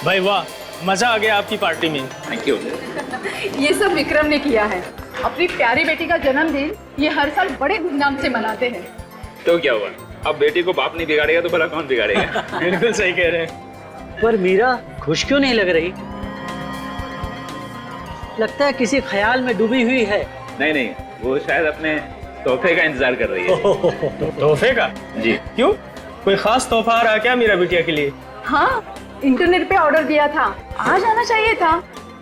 भाई वाह, मजा आ गया आपकी पार्टी में। Thank you. ये सब विक्रम ने किया है। अपनी प्यारी बेटी का जन्मदिन ये हर साल बड़े धूमधाम से मनाते हैं। तो क्या हुआ, अब बेटी को बाप नहीं बिगाड़ेगा तो भला कौन बिगाड़ेगा? बिल्कुल सही कह रहे हैं। पर मीरा खुश क्यों नहीं लग रही? लगता है किसी ख्याल में डूबी हुई है। नहीं नहीं, वो शायद अपने तोहफे का इंतजार कर रही है। तोहफे का? जी। क्यों, कोई खास तोहफा आ रहा क्या मेरा बिटिया के लिए? हाँ, इंटरनेट पे ऑर्डर दिया था, आज आना चाहिए था,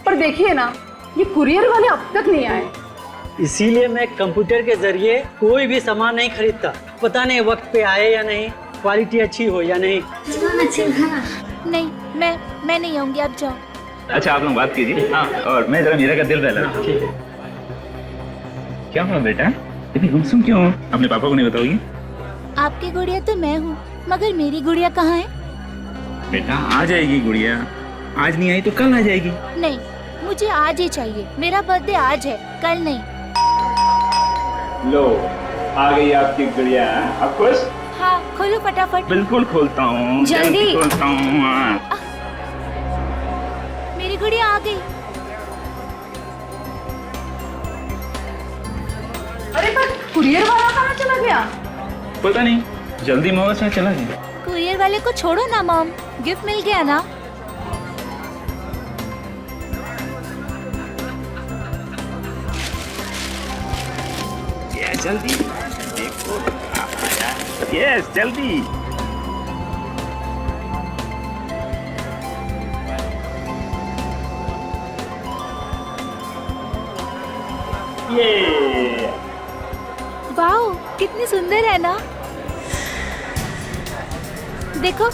पर देखिए ना, ये कुरियर वाले अब तक नहीं आए। इसीलिए मैं कंप्यूटर के जरिए कोई भी सामान नहीं खरीदता। पता नहीं वक्त पे आए या नहीं, क्वालिटी अच्छी हो या नहीं। नहीं, मैं नहीं आऊंगी, आप जाओ। अच्छा, आप लोग बात कीजिए। हाँ, और मैं जरा मीरा का दिल बहला। ठीक है। क्या हुआ बेटा, इतनी गुमसुम क्यों हो? अपने पापा को नहीं बताओगी? आपकी गुड़िया तो मैं हूँ, मगर मेरी गुड़िया कहाँ है? बेटा आ जाएगी गुड़िया, आज नहीं आई तो कल आ जाएगी। नहीं, मुझे आज ही चाहिए। मेरा बर्थडे आज है, कल नहीं। लो, आ गई आपकी गुड़िया। अब खुश? हाँ, खोलो फटाफट। बिल्कुल खोलता हूँ, जल्दी खोलता हूँ। मेरी गुड़िया आ गई। अरे पर कुरियर वाला कहाँ चला गया? पता नहीं, जल्दी मौका से चला गया। कुरियर वाले को छोड़ो ना मॉम, गिफ्ट मिल गया ना। ये जल्दी देखो, यस जल्दी। ये वाओ, कितनी सुंदर है ना। देखो।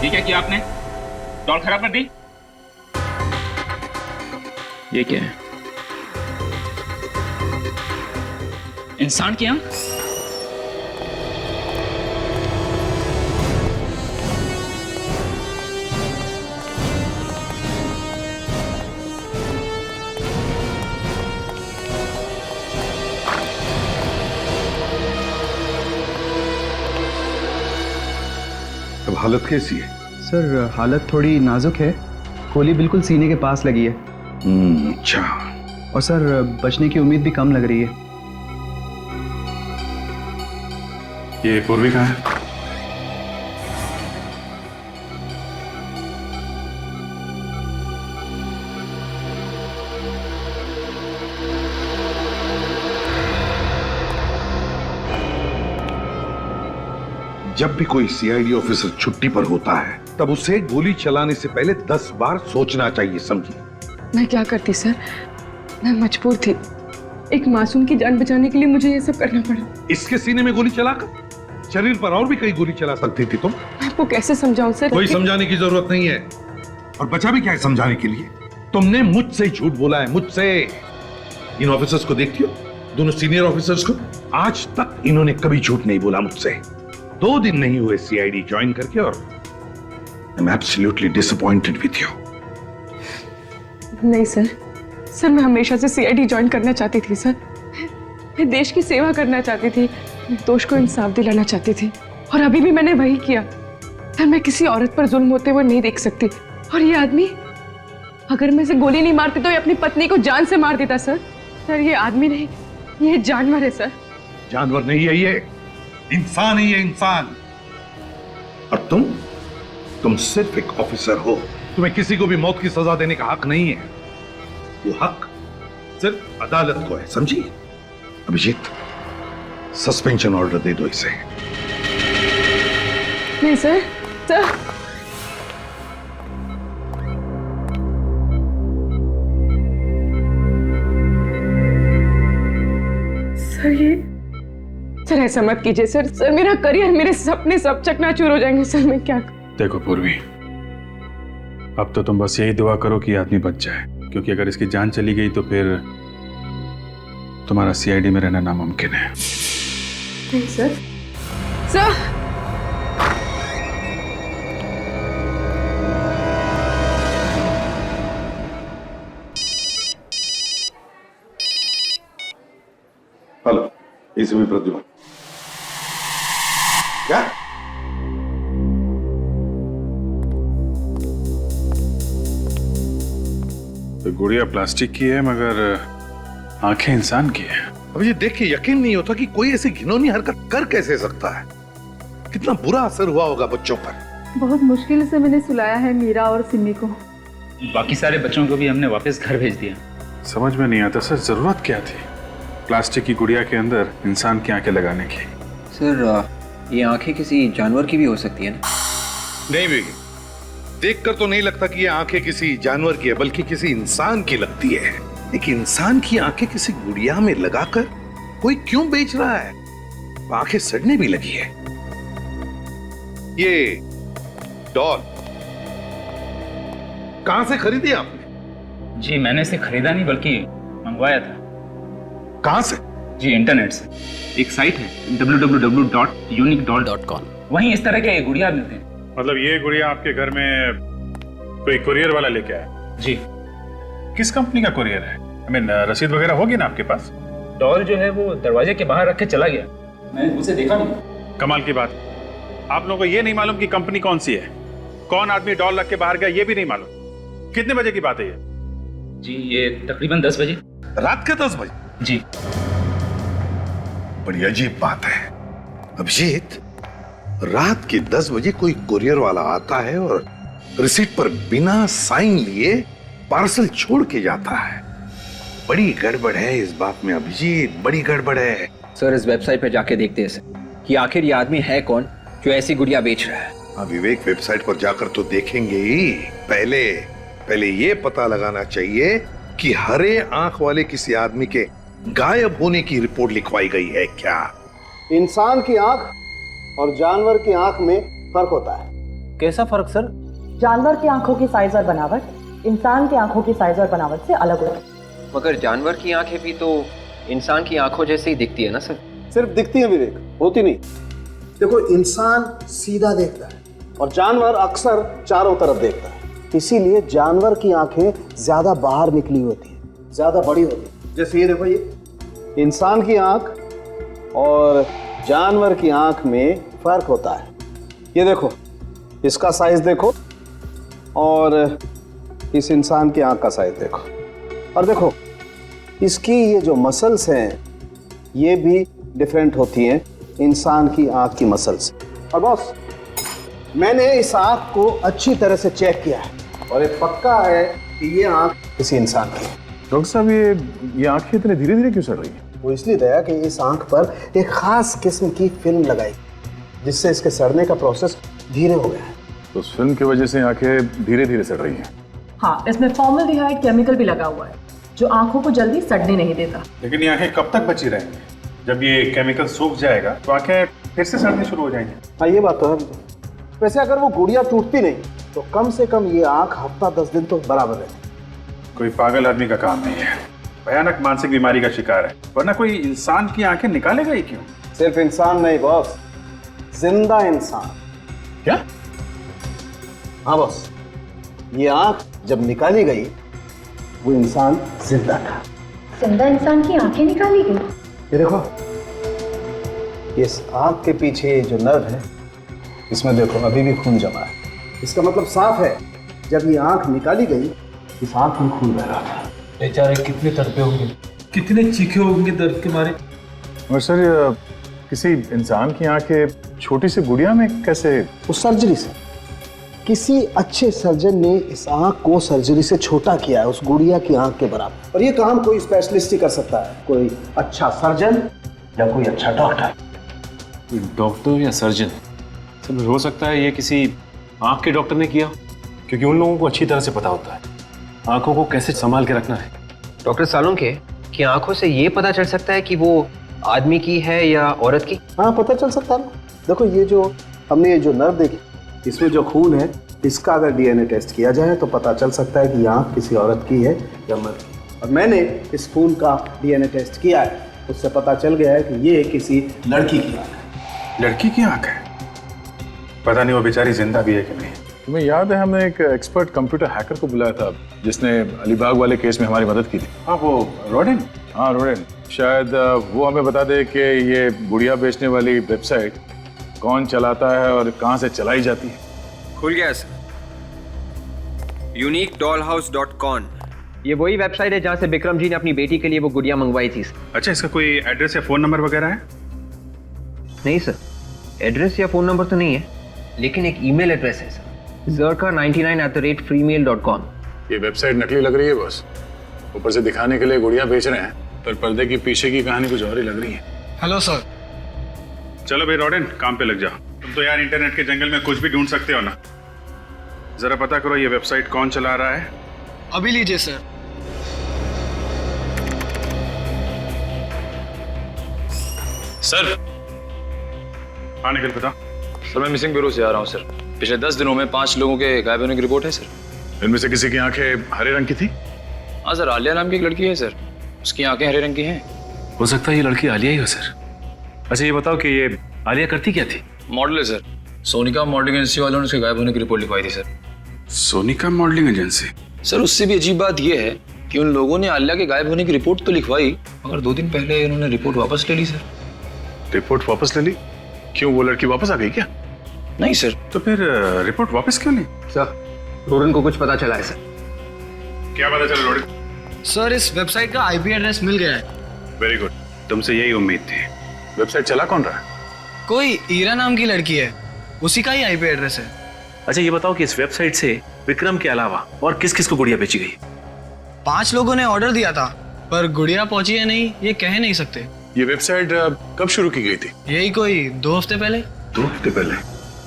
ये क्या किया आपने? डॉल खराब कर दी? ये क्या है? इंसान के आंख? अब हालत कैसी है? सर हालत थोड़ी नाजुक है, गोली बिल्कुल सीने के पास लगी है। अच्छा। और सर बचने की उम्मीद भी कम लग रही है। ये पूर्वी कहाँ है? जब भी कोई सीआईडी ऑफिसर छुट्टी पर होता है तब उसे गोली चलाने से पहले 10 बार सोचना चाहिए, समझी? मैं क्या करती सर, मैं मजबूर थी। एक मासूम की जान बचाने के लिए मुझे ये सब करना पड़ा। इसके सीने में गोली चलाकर शरीर पर और भी कई गोली चला सकती थी तुम। मैं आपको कैसे समझाऊं सर? कोई समझाने की जरूरत नहीं है। और बचा भी क्या है समझाने के लिए? तुमने मुझसे झूठ बोला है, मुझसे। इन ऑफिसर्स को देखती हो, दोनों सीनियर ऑफिसर्स को, आज तक इन्होंने कभी झूठ नहीं बोला मुझसे। 2 दिन नहीं हुए सीआईडी ज्वाइन करके और I am absolutely disappointed with you. नहीं सर, सर मैं हमेशा से सीआईडी ज्वाइन करना चाहती थी सर। मैं देश की सेवा करना चाहती थी, दोष को इंसाफ दिलाना चाहती थी, और अभी भी मैंने वही किया। सर मैं किसी औरत पर जुल्म होते हुए नहीं देख सकती। और ये आदमी, अगर मैं इसे गोली नहीं मारती तो ये अपनी पत्नी को जान से मार देता सर। सर ये आदमी नहीं, ये जानवर है सर। जानवर नहीं है ये, इंसान ही है, इंसान। और तुम सिर्फ एक ऑफिसर हो, तुम्हें किसी को भी मौत की सजा देने का हक नहीं है। वो हक सिर्फ अदालत को है, समझी? अभिजीत, सस्पेंशन ऑर्डर दे दो इसे। नहीं सर, सर सर ऐसा मत कीजिए सर। सर मेरा करियर, मेरे सपने सब चकनाचूर हो जाएंगे सर। मैं क्या देखो पूर्वी, अब तो तुम बस यही दुआ करो कि आदमी बच जाए, क्योंकि अगर इसकी जान चली गई तो फिर तुम्हारा सीआईडी में रहना नामुमकिन है। नहीं sir, sir hello, ACP Pradyuman. क्या? तो गुड़िया प्लास्टिक की है मगर आंखें इंसान की है। अब ये देख के यकीन नहीं होता कि कोई ऐसी घिनौनी हरकत कर कैसे सकता है। कितना बुरा असर हुआ होगा बच्चों पर। बहुत मुश्किल से मैंने सुलाया है मीरा और सिमी को। बाकी सारे बच्चों को भी हमने वापस घर भेज दिया। समझ में नहीं आता सर, जरूरत क्या थी प्लास्टिक की गुड़िया के अंदर इंसान की आंखें लगाने की? सर ये आंखें किसी जानवर की भी हो सकती है ना? नहीं बेगी, देखकर तो नहीं लगता कि ये आंखें किसी जानवर की है, बल्कि किसी इंसान की लगती है। एक इंसान की आंखें किसी गुड़िया में लगाकर कोई क्यों बेच रहा है? आंखें सड़ने भी लगी है। ये डॉल कहां से खरीदी आपने? जी मैंने इसे खरीदा नहीं बल्कि मंगवाया था। कहां से? जी इंटरनेट से। एक साइट है www.uniquedoll.com। वहीं इस तरह के गुड़िया मिलते हैं। मतलब ये गुड़िया आपके घर में कोई कुरियर वाला लेके आया? जी। किस कंपनी का कुरियर है? I mean, रसीद वगैरह होगी ना आपके पास? डॉल जो है वो दरवाजे के बाहर रख के चला गया, मैंने उसे देखा नहीं। कमाल की बात, आप लोगों को ये नहीं मालूम कि कंपनी कौन सी है, कौन आदमी डॉल रख के बाहर गया ये भी नहीं मालूम। कितने बजे की बात है ये? जी ये तकरीबन 10 बजे। रात के 10 बजे? जी। बड़ी अजीब बात है अभिजीत, रात के 10 बजे कोई कुरियर वाला आता है और रिसीट पर बिना साइन लिए पार्सल छोड़ के जाता है। बड़ी गड़बड़ है इस बात में अभिजीत, बड़ी गड़बड़ है। सर इस वेबसाइट पे जाके देखते हैं कि आखिर ये आदमी है कौन जो ऐसी गुड़िया बेच रहा है। हाँ विवेक, वेबसाइट पर जाकर तो देखेंगे ही, पहले ये पता लगाना चाहिए कि हरे आंख वाले किसी आदमी के गायब होने की रिपोर्ट लिखवाई गई है क्या? इंसान की आंख और जानवर की आंख में फर्क होता है। कैसा फर्क सर? जानवर की आंखों की साइज और बनावट इंसान की आंखों की साइज और बनावट से अलग होती है। मगर जानवर की आंखें भी तो इंसान की आंखों जैसे ही दिखती है ना सर? सिर्फ दिखती है विवेक, होती नहीं। देखो इंसान सीधा देखता है और जानवर अक्सर चारों तरफ देखता है, इसीलिए जानवर की आंखें ज्यादा बाहर निकली होती है, ज्यादा बड़ी होती है। जैसे ये देखो, ये इंसान की आंख और जानवर की आंख में फर्क होता है। ये देखो, इसका साइज देखो और इस इंसान की आंख का साइज देखो, और देखो इसकी ये जो मसल्स हैं ये भी डिफरेंट होती हैं इंसान की आंख की मसल्स। और बॉस मैंने इस आंख को अच्छी तरह से चेक किया है और ये पक्का है कि ये आंख किसी इंसान की है। डॉक्टर साहब ये आंखें इतने धीरे धीरे क्यों सड़ रही है? वो इसलिए दया कि इस आंख पर एक खास किस्म की फिल्म लगाई जिससे इसके सड़ने का प्रोसेस धीरे हो गया है। तो उस फिल्म की वजह से आंखें धीरे धीरे सड़ रही हैं। हाँ, इसमें फॉर्मल्डिहाइड केमिकल भी लगा हुआ है जो आंखों को जल्दी सड़ने नहीं देता। लेकिन ये आंखें कब तक बची रहेंगी? जब ये केमिकल सूख जाएगा तो आंखें फिर से सड़नी शुरू हो जाएंगी। हाँ ये बात तो है। वैसे अगर वो गुड़िया टूटती नहीं तो कम से कम ये आंख हफ्ता 10 दिन तो बराबर रहती। कोई पागल आदमी का काम नहीं है, भयानक मानसिक बीमारी का शिकार है, वरना कोई इंसान की आंखें निकालेगा ही क्यों? सिर्फ इंसान नहीं बॉस, जिंदा इंसान। क्या? हाँ बॉस, ये आंख जब निकाली गई वो इंसान जिंदा था। जिंदा इंसान की आंखें निकाली गई? ये देखो, इस आंख के पीछे जो नर्व है इसमें देखो अभी भी खून जमा है। इसका मतलब साफ है जब ये आंख निकाली गई इस आंख में खून बह रहा था। बेचारे कितने तड़पे होंगे, कितने चीखे होंगे दर्द के मारे। और सर किसी इंसान की आंखें छोटी सी गुड़िया में कैसे? उस सर्जरी से किसी अच्छे सर्जन ने इस आंख को सर्जरी से छोटा किया है, उस गुड़िया की आंख के बराबर। और ये काम कोई स्पेशलिस्ट ही कर सकता है, कोई अच्छा सर्जन या कोई अच्छा डॉक्टर। डॉक्टर या सर्जन सब हो सकता है ये किसी आंख के डॉक्टर ने किया, क्योंकि उन लोगों को अच्छी तरह से पता होता है आंखों को कैसे संभाल के रखना है। डॉक्टर सालुंखे, कि आंखों से ये पता चल सकता है कि वो आदमी की है या औरत की? हाँ पता चल सकता है। देखो ये जो हमने ये जो नर्व देखी इसमें जो खून है इसका अगर डीएनए टेस्ट किया जाए तो पता चल सकता है कि ये आंख किसी औरत की है या मर्द की। और मैंने इस खून का डीएनए टेस्ट किया है, उससे पता चल गया है कि ये किसी लड़की की आंख है। लड़की की आंख है? पता नहीं वो बेचारी जिंदा भी है कि नहीं। तुम्हें याद है हमने एक एक्सपर्ट कंप्यूटर हैकर को बुलाया था जिसने अलीबाग वाले केस में हमारी मदद की थी? हाँ वो रोडेन। हाँ रोडेन, शायद वो हमें बता दे कि ये गुड़िया बेचने वाली वेबसाइट कौन चलाता है और कहाँ से चलाई जाती है। खुल गया सर, uniquedollhouse.com। ये वही वेबसाइट है जहाँ से विक्रम जी ने अपनी बेटी के लिए वो गुड़िया मंगवाई थी। अच्छा, इसका कोई एड्रेस या फोन नंबर वगैरह है? नहीं सर, एड्रेस या फोन नंबर तो नहीं है, लेकिन एक ईमेल एड्रेस है सर, zerka99@freemail.com। ये वेबसाइट नकली लग रही है बॉस। ऊपर से दिखाने के लिए गुड़िया बेच रहे हैं, पर पर्दे के पीछे की कहानी कुछ और ही लग रही है। Hello sir. चलो भाई रॉडेन, काम पे लग जाओ। तुम तो यार इंटरनेट के जंगल में कुछ भी ढूंढ सकते हो ना। जरा पता करो ये वेबसाइट कौन चला रहा है। अभी लीजिए सर। सर। हाँ निकल पता। सर मैं मिसिंग ब्यूरो से आ रहा हूँ सर। पिछले 10 दिनों में 5 लोगों के गायब होने की रिपोर्ट है सर। इनमें से किसी की आंखें हरे रंग की थी? हाँ सर, आलिया नाम की एक लड़की है सर, उसकी आंखें हरे रंग की हैं। हो सकता है ये लड़की आलिया ही हो सर। अच्छा ये बताओ कि ये आलिया करती क्या थी? मॉडल है सर। सोनिका मॉडलिंग एजेंसी वालों ने उसके गायब होने की रिपोर्ट लिखवाई थी sir. Sonika modelling agency? Sir उससे भी अजीब बात यह है कि उन लोगों ने आलिया के गायब होने की रिपोर्ट तो लिखवाई, मगर 2 दिन पहले उन्होंने रिपोर्ट वापस ले ली सर। रिपोर्ट वापस ले ली? क्यों, वो लड़की वापस आ गई क्या? नहीं सर। तो फिर रिपोर्ट वापस क्यों ली? सर रोरन को कुछ पता चला है सर। क्या पता चला रोरन? सर इस वेबसाइट का आईपी एड्रेस मिल गया है। वेरी गुड, तुमसे यही उम्मीद थी। वेबसाइट चला कौन रहा है? कोई ईरा नाम की लड़की है, उसी का ही आईपी एड्रेस है। अच्छा ये बताओ कि इस वेबसाइट से विक्रम के अलावा और किस किस को गुड़िया बेची गई? 5 लोगों ने ऑर्डर दिया था, पर गुड़िया पहुंची है नहीं ये कह नहीं सकते। ये वेबसाइट कब शुरू की गई थी? यही कोई 2 हफ्ते पहले। 2 हफ्ते पहले?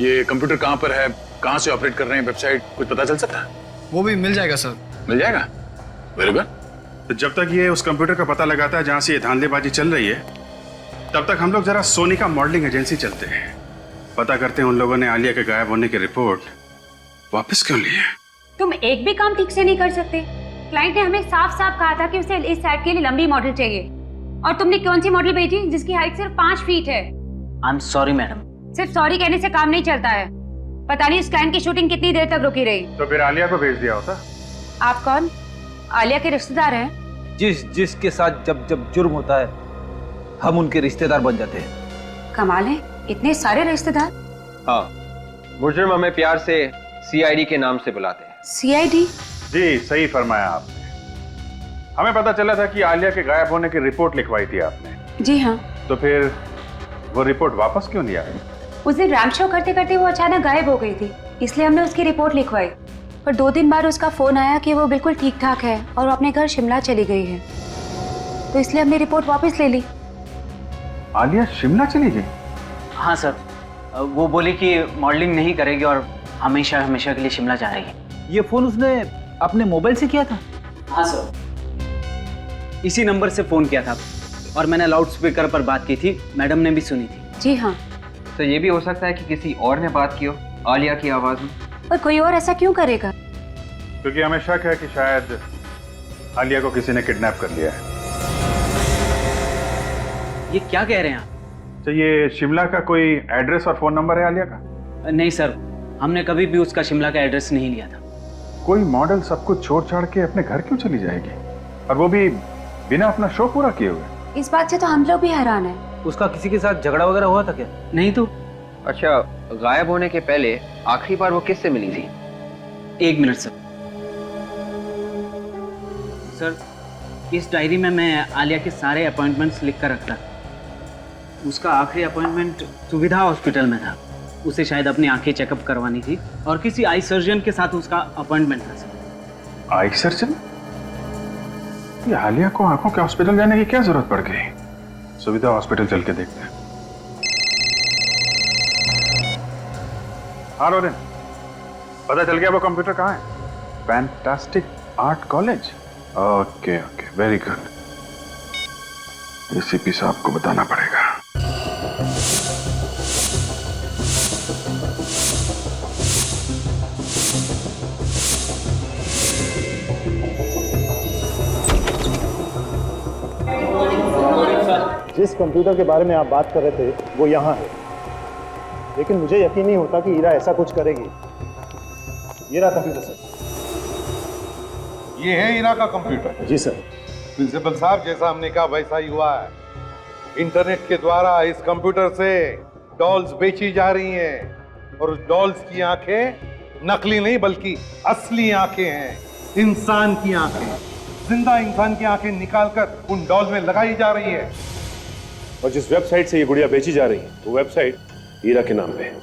ये कंप्यूटर कहाँ पर है, कहाँ से ऑपरेट कर रहे हैं वेबसाइट, कुछ पता चल सकता है? वो भी मिल जाएगा सर। मिल जाएगा? Very good. तो जब तक ये उस कंप्यूटर का पता लगाता है जहाँ से ये धांधलेबाजी चल रही है, तब तक हम लोग जरा सोनिका मॉडलिंग एजेंसी चलते हैं, पता करते हैं उन लोगों ने आलिया के गायब होने की रिपोर्ट वापस क्यों ली है। तुम एक भी काम ठीक से नहीं कर सकते। क्लाइंट ने हमें साफ साफ कहा था कि उसे इस साइट के लिए लंबी मॉडल चाहिए, और तुमने कौन सी मॉडल भेजी जिसकी हाइट सिर्फ 5 फीट है। I am sorry madam. सिर्फ सॉरी कहने से काम नहीं चलता है। पता नहीं उस क्लाइंट की शूटिंग कितनी देर तक रुकी रही। तो फिर आलिया को भेज दिया होता। आप कौन? आलिया के रिश्तेदार हैं? जिसके साथ जब जुर्म होता है हम उनके रिश्तेदार बन जाते हैं। कमाल है, इतने सारे रिश्तेदार। हाँ, मुजरिम हमें प्यार से सीआईडी के नाम से बुलाते हैं। सीआईडी? जी सही फरमाया आपने। हमें पता चला था कि आलिया के गायब होने की रिपोर्ट लिखवाई थी आपने। जी हाँ। तो फिर वो रिपोर्ट वापस क्यों नहीं आई? उस दिन रैम्प शो करते करते वो अचानक गायब हो गई थी, इसलिए हमने उसकी रिपोर्ट लिखवाई। पर 2 दिन बाद उसका फोन आया कि वो बिल्कुल ठीक ठाक है और वो अपने घर शिमला चली गई है, तो इसलिए हमने रिपोर्ट वापस ले ली। आलिया शिमला चली गई? हाँ सर, वो बोली कि मॉडलिंग नहीं करेगी और हमेशा हमेशा के लिए शिमला जा रही है। ये फोन उसने अपने मोबाइल से किया था? हाँ सर, इसी नंबर से फोन किया था और मैंने लाउड स्पीकर पर बात की थी, मैडम ने भी सुनी थी। जी हाँ। तो ये भी हो सकता है कि किसी और ने बात की हो आलिया की आवाज में। पर कोई और ऐसा क्यों करेगा? क्योंकि हमें शक है कि शायद आलिया को किसी ने किडनैप कर लिया है। ये क्या कह रहे हैं आप? तो ये शिमला का कोई एड्रेस और फोन नंबर है आलिया का? नहीं सर, हमने कभी भी उसका शिमला का एड्रेस नहीं लिया था। कोई मॉडल सब कुछ छोड़ छाड़ के अपने घर क्यों चली जाएगी, और वो भी बिना अपना शो पूरा किए हुए? इस बात से तो हम लोग भी हैरान हैं। उसका किसी के साथ झगड़ा वगैरह हुआ था क्या? नहीं तो। अच्छा, गायब होने के पहले आखिरी बार वो किससे मिली थी? 1 मिनट सर। सर, इस डायरी में मैं आलिया के सारे अपॉइंटमेंट्स लिख कर रखता। उसका आखिरी अपॉइंटमेंट सुविधा हॉस्पिटल में था। उसे शायद अपनी आंखें चेकअप करवानी थी और किसी आई सर्जन के साथ उसका अपॉइंटमेंट था सर। Eye surgeon? ये आलिया को आंखों के हॉस्पिटल जाने की क्या जरूरत पड़ गई? सुविधा हॉस्पिटल चल के देखते हैं। हाँ रोरिन, पता चल गया वो कंप्यूटर कहाँ है? Fantastic art college. Okay okay, very good. ACP साहब को बताना पड़ेगा। जिस कंप्यूटर के बारे में आप बात कर रहे थे वो यहाँ है, लेकिन मुझे यकीन नहीं होता कि ईरा ऐसा कुछ करेगी। ये रहा कंप्यूटर सर। ये है ईरा का कंप्यूटर? जी सर। प्रिंसिपल साहब, जैसा हमने कहा वैसा ही हुआ है। इंटरनेट के द्वारा इस कंप्यूटर से डॉल्स बेची जा रही हैं और डॉल्स की आंखें नकली नहीं बल्कि असली आंखें हैं, इंसान की आंखें। जिंदा इंसान की आंखें निकालकर उन डॉल में लगाई जा रही है। और जिस वेबसाइट से ये गुड़िया बेची जा रही है वो वेबसाइट हीरा के नाम पे है।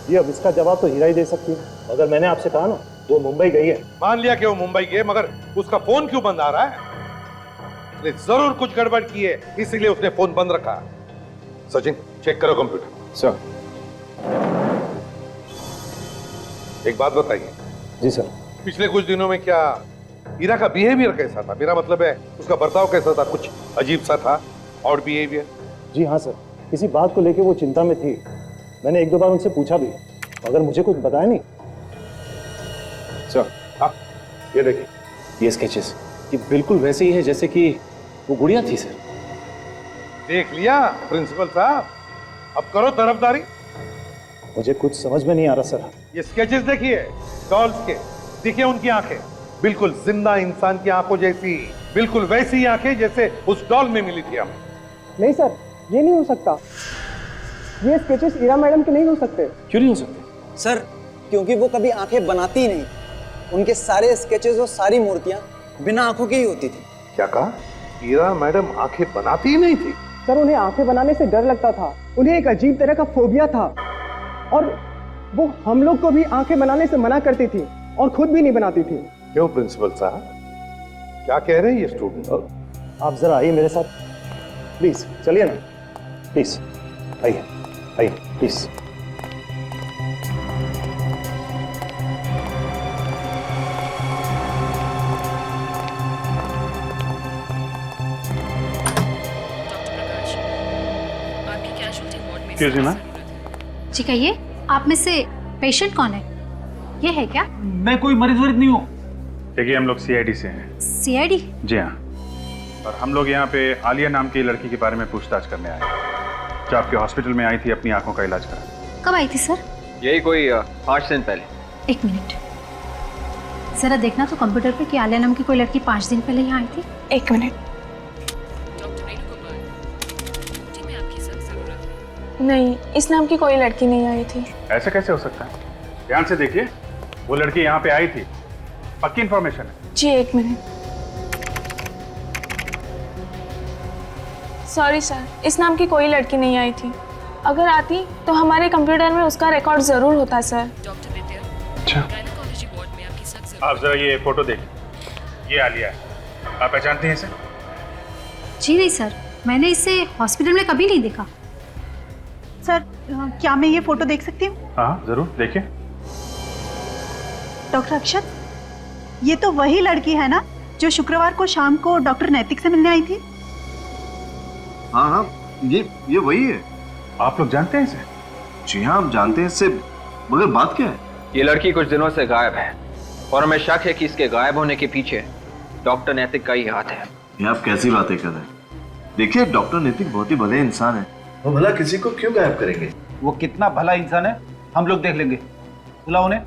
जी, अब इसका जवाब तो हीरा ही दे सकती है। अगर मैंने आपसे कहा ना वो मुंबई गई है। मान लिया कि वो मुंबई गई, मगर उसका फोन क्यों बंद आ रहा है? उसने जरूर कुछ गड़बड़ की है, इसीलिए उसने फोन बंद रखा। सचिन, चेक करो कंप्यूटर। सर। एक बात बताइए। जी सर। पिछले कुछ दिनों में क्या हीरा का बिहेवियर कैसा था? मेरा मतलब है उसका बर्ताव कैसा था? कुछ अजीब सा था और बिहेवियर? जी हाँ सर, किसी बात को लेके वो चिंता में थी। मैंने एक दो बार उनसे पूछा भी, मगर मुझे कुछ बताया नहीं। सर, हाँ, ये देखिए, ये स्केचेस ये बिल्कुल वैसे ही है जैसे कि वो गुड़िया थी सर। देख लिया प्रिंसिपल साहब, अब करो तरफदारी। मुझे कुछ समझ में नहीं आ रहा सर। ये स्केचेस देखिए डॉल्स के, देखिए उनकी आंखें बिल्कुल जिंदा इंसान की आंखों जैसी, बिल्कुल वैसी आंखें जैसे उस डॉल में मिली थी हमें। नहीं सर, ये नहीं हो सकता। ये स्केचेस हीरा मैडम के नहीं हो सकते। क्यों नहीं हो सकते? सर, क्योंकि वो कभी आंखें बनाती ही नहीं। उनके सारे स्केचेस और सारी मूर्तियां बिना आंखों की ही होती थी। क्या कहा? हीरा मैडम आंखें बनाती ही नहीं थी? सर, उन्हें आंखें बनाने से डर लगता था। उन्हें एक अजीब तरह का फोबिया था और वो हम लोग को भी आंखें बनाने से मना करती थी और खुद भी नहीं बनाती थी। क्यों प्रिंसिपल साहब, क्या कह रहे हैं ये स्टूडेंट? आप जरा आइए मेरे साथ प्लीज। चलिए ना प्लीज, आइए आइए प्लीज। Ji ma'am. जी कहिए, आप में से पेशेंट कौन है? ये है क्या? मैं कोई मरीज वरीज नहीं हूँ। देखिए, हम लोग सीआईडी से हैं। सीआईडी? जी हाँ, और हम लोग यहाँ पे आलिया नाम की लड़की के बारे में पूछताछ करने आए हैं, जो आपके हॉस्पिटल में आई थी अपनी आंखों का इलाज करा। कब आई थी सर? यही कोई 5 दिन पहले। एक मिनट, जरा देखना तो कंप्यूटर पे कि आलिया नाम की कोई लड़की 5 दिन पहले यहाँ आई थी। एक मिनट। नहीं, इस नाम की कोई लड़की नहीं आई थी। ऐसे कैसे हो सकता है? ध्यान से देखिए, वो लड़की यहाँ पे आई थी, पक्की इंफॉर्मेशन है। जी एक मिनट। सॉरी सर, इस नाम की कोई लड़की नहीं आई थी। अगर आती तो हमारे कंप्यूटर में उसका रिकॉर्ड जरूर होता सर। अच्छा, आप जरा ये फोटो देखिए, ये आलिया है। आप पहचानती हैं इसे? जी नहीं सर, मैंने इसे हॉस्पिटल में कभी नहीं देखा। सर, क्या मैं ये फोटो देख सकती हूँ? हाँ जरूर, देखिए। डॉक्टर अक्षत, ये तो वही लड़की है ना जो शुक्रवार को शाम को डॉक्टर नैतिक से मिलने आई थी? हाँ हाँ, ये वही है। आप लोग जानते हैं इसे? जी हाँ, हम जानते हैं इससे, मगर बात क्या है? ये लड़की कुछ दिनों से गायब है और हमें शक है कि इसके गायब होने के पीछे डॉक्टर नैतिक का ही हाथ है। ये आप कैसी बातें कर रहे हैं? देखिए, डॉक्टर नैतिक बहुत ही भले इंसान है, वो भला किसी को क्यों गायब करेंगे? वो कितना भला इंसान है हम लोग देख लेंगे। बुलाओ उन्हें।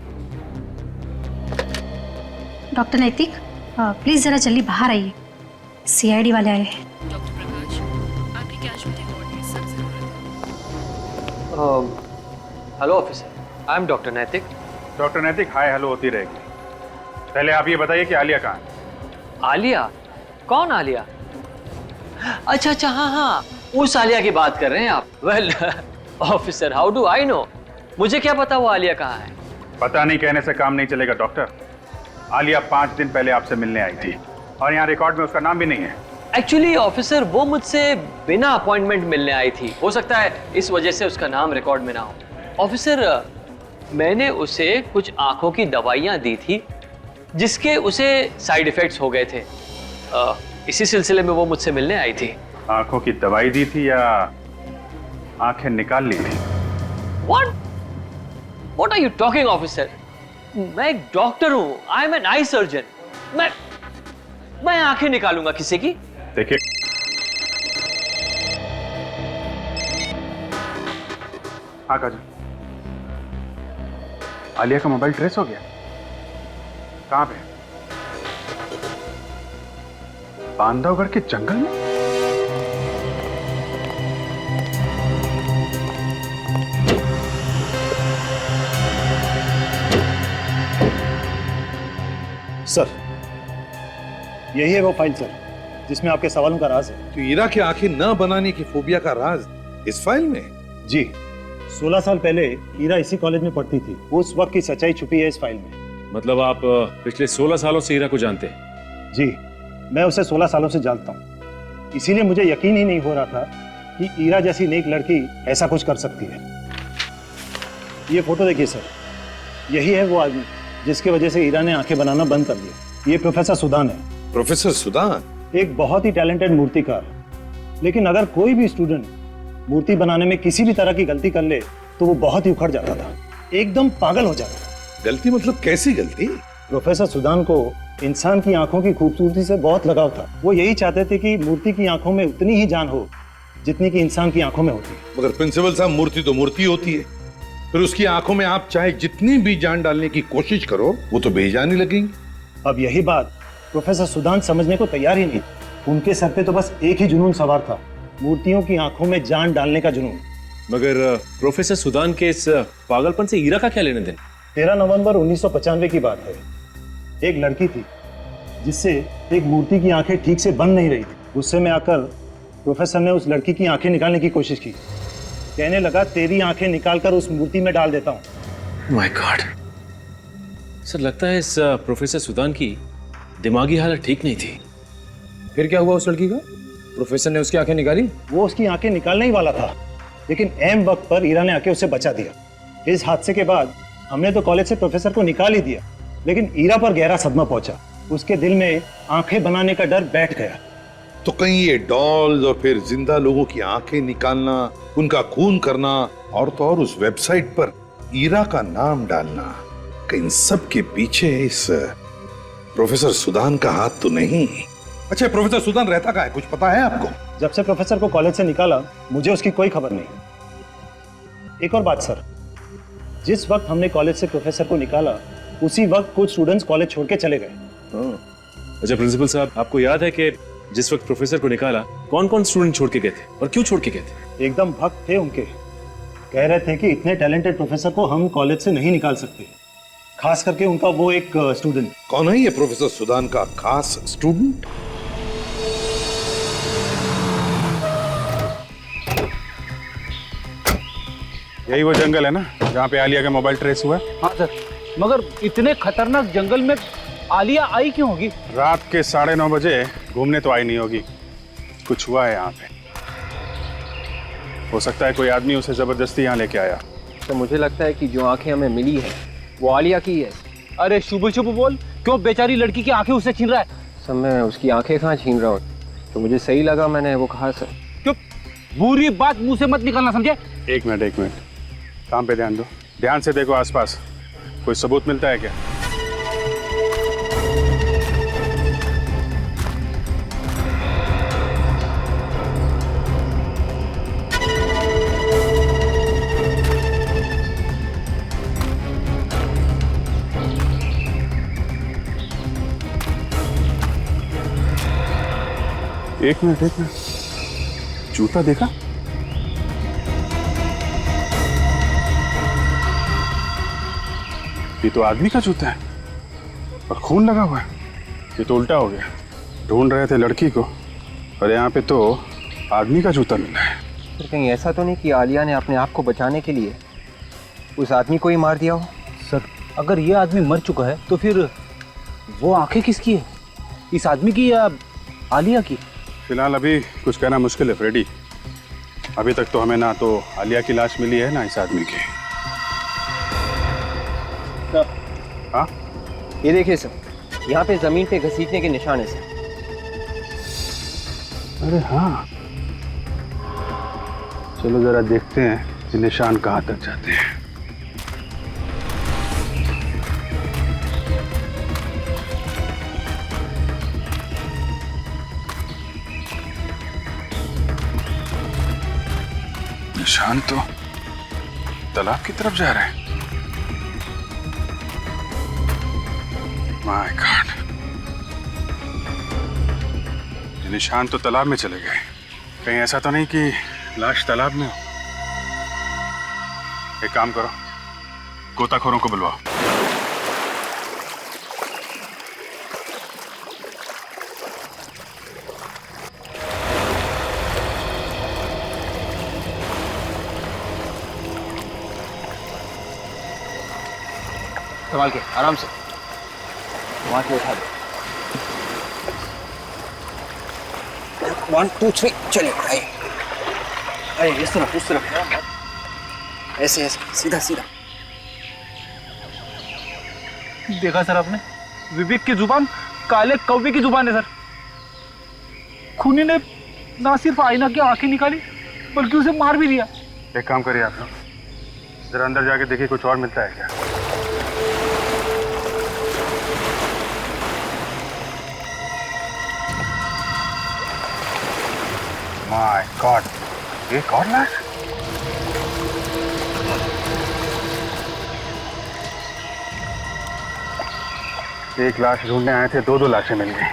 डॉक्टर नैतिक, प्लीज जरा जल्दी बाहर आइए, सीआईडी वाले आए हैं। Hello officer, I am doctor नैतिक। डॉक्टर नैतिक, हाय हेलो होती रहेगी। पहले आप ये बताइए कि आलिया कहाँ है? आलिया? कौन आलिया? अच्छा अच्छा, हाँ हाँ, उस आलिया की बात कर रहे हैं आप। Well officer, how do I know? मुझे क्या पता वो आलिया कहाँ है? पता नहीं कहने से काम नहीं चलेगा डॉक्टर। आलिया 5 दिन पहले आपसे मिलने आई थी और यहाँ रिकॉर्ड में उसका नाम भी नहीं है। एक्चुअली ऑफिसर, वो मुझसे बिना अपॉइंटमेंट मिलने आई थी। हो सकता है इस वजह से उसका नाम रिकॉर्ड में ना हो। ऑफिसर, मैंने उसे कुछ आंखों की दवाइयाँ दी थी जिसके उसे साइड इफेक्ट्स हो गए थे। इसी सिलसिले में वो मुझसे मिलने आई थी। आंखों की दवाई दी थी या आंखें निकाल ली थी? What are you talking, officer? मैं एक डॉक्टर हूं। I am an eye surgeon. मैं आंखें निकालूंगा किसी की? देखिए, हाँ काजल, आलिया का मोबाइल ट्रेस हो गया। कहाँ पे? बांधवगढ़ के जंगल में? सर, यही है वो फाइल सर, जिसमें आपके सवालों का राज है। तो ईरा की आंखें न बनाने की फोबिया का राज इस फाइल में? जी, 16 साल पहले ईरा इसी कॉलेज में पढ़ती थी। उस वक्त की सच्चाई छुपी है इस फाइल में। मतलब आप पिछले 16 सालों से ईरा को जानते हैं? जी, मैं उसे 16 सालों से जानता हूँ। इसीलिए मुझे यकीन ही नहीं हो रहा था कि ईरा जैसी नेक लड़की ऐसा कुछ कर सकती है। ये फोटो देखिए सर, यही है वो आदमी जिसकी वजह से ईरा ने आंखें बनाना बंद कर दिया। ये प्रोफेसर सुदान है। Professor Sudan? एक बहुत ही टैलेंटेड मूर्तिकार। लेकिन अगर कोई भी स्टूडेंट मूर्ति बनाने में किसी भी तरह की गलती कर ले तो वो बहुत ही उखड़ जाता था, एकदम पागल हो जाता। गलती मतलब कैसी गलती? प्रोफेसर सुदान को इंसान की आंखों की खूबसूरती से बहुत लगाव था। वो यही चाहते थे कि मूर्ति की आंखों में उतनी ही जान हो जितनी कि इंसान की आंखों में होती है। मगर प्रिंसिपल साहब, मूर्ति तो मूर्ति होती है, फिर उसकी आंखों में आप चाहे जितनी भी जान डालने की कोशिश करो वो तो बेजान ही लगेंगी। अब यही बात प्रोफेसर सुदान समझने को तैयार ही नहीं। उनके सर पे तो बस एक ही जुनून सवार था, मूर्तियों की आंखों में जान डालने का जुनून। मगर प्रोफेसर सुदान के इस पागलपन से ईरा का क्या लेने देना? 13 नवंबर 1995 की बात है। एक लड़की थी जिससे एक मूर्ति की आंखें ठीक से बन नहीं रही थी। गुस्से में आकर प्रोफेसर ने उस लड़की की आंखें निकालने की कोशिश की। कहने लगा, तेरी आंखें निकालकर उस मूर्ति में डाल देता हूं। माय गॉड सर, लगता है इस प्रोफेसर सुदान की दिमागी हालत ठीक नहीं थी। फिर क्या हुआ उस लड़की का? प्रोफेसर ने उसकी आंखें निकाली? वो उसकी आंखें निकालने ही वाला था, लेकिन ऐन वक्त पर ईरा ने आके उसे बचा दिया। इस हादसे के बाद हमने तो कॉलेज से प्रोफेसर को निकाल ही दिया, लेकिन ईरा पर गहरा सदमा पहुंचा। उसके दिल में आंखें बनाने का डर बैठ गया। तो कहीं ये डॉल्स और फिर जिंदा लोगों की आंखें निकालना, उनका खून करना और तो और उस वेबसाइट पर ईरा का नाम डालना, कहीं सब के पीछे इस प्रोफेसर सुदान का हाथ तो नहीं? अच्छा, प्रोफेसर सुदान रहता कहाँ है, कुछ पता है आपको? जब से प्रोफेसर को कॉलेज से निकाला मुझे उसकी कोई खबर नहीं। एक और बात सर, जिस वक्त हमने कॉलेज से प्रोफेसर को निकाला उसी वक्त कुछ स्टूडेंट्स कॉलेज छोड़ के चले गए। अच्छा प्रिंसिपल साहब, आपको याद है कि जिस वक्त प्रोफेसर को निकाला कौन कौन स्टूडेंट छोड़ के गए थे और क्यों छोड़ के गए थे? एकदम भक्त थे उनके। कह रहे थे कि इतने टैलेंटेड प्रोफेसर को हम कॉलेज से नहीं निकाल सकते, खास करके उनका वो एक स्टूडेंट। कौन है ये प्रोफेसर सुदान का खास स्टूडेंट? यही वो जंगल है ना जहाँ पे आलिया का मोबाइल ट्रेस हुआ? हाँ सर, मगर इतने खतरनाक जंगल में आलिया आई क्यों होगी? रात के 9:30 बजे घूमने तो आई नहीं होगी, कुछ हुआ है यहाँ पे। हो सकता है कोई आदमी उसे जबरदस्ती यहाँ लेके आया। तो मुझे लगता है कि जो आंखें हमें मिली है वो आलिया की है। अरे शुभ शुभ बोल, क्यों बेचारी लड़की की आंखें उससे छीन रहा है? सर मैं उसकी आंखें कहाँ छीन रहा हूँ, तो मुझे सही लगा, मैंने वो कहा सर। चुप, बुरी बात मुंह से मत निकालना, समझे? एक मिनट, काम पे ध्यान दो, ध्यान से देखो आसपास, कोई सबूत मिलता है क्या? एक मिनट, जूता देखा? ये तो आदमी का जूता है और खून लगा हुआ है। ये तो उल्टा हो गया। ढूंढ रहे थे लड़की को और यहाँ पे तो आदमी का जूता मिला है। फिर कहीं ऐसा तो नहीं कि आलिया ने अपने आप को बचाने के लिए उस आदमी को ही मार दिया हो? सर, अगर ये आदमी मर चुका है तो फिर वो आंखें किसकी है, इस आदमी की या आलिया की? फिलहाल अभी कुछ कहना मुश्किल है फ्रेडी। अभी तक तो हमें ना तो आलिया की लाश मिली है ना इस आदमी की। हाँ, ये देखिए सर, यहाँ पे जमीन पे घसीटने के निशान है सर। अरे हाँ, चलो जरा देखते हैं कि निशान कहाँ तक जाते हैं। निशान तो तालाब की तरफ जा रहे हैं। माय गॉड, निशान तो तालाब में चले गए, कहीं ऐसा तो नहीं कि लाश तालाब में हो। एक काम करो, गोताखोरों को बुलवाओ। संभाल के, आराम से वहां से उठा दो। 1 2 3 चलिए, आइए आइए, इस तरफ उस तरफ, ऐसे ऐसे, सीधा सीधा। देखा सर आपने, विवेक की जुबान काले कौवे की जुबान है सर। खूनी ने ना सिर्फ आईना की आंखें निकाली बल्कि उसे मार भी दिया। एक काम करिए आप लोग, जरा अंदर जाके देखिए कुछ और मिलता है क्या। माय गॉड, एक और लाश। एक लाश ढूंढने आए थे, दो लाशें मिल गई।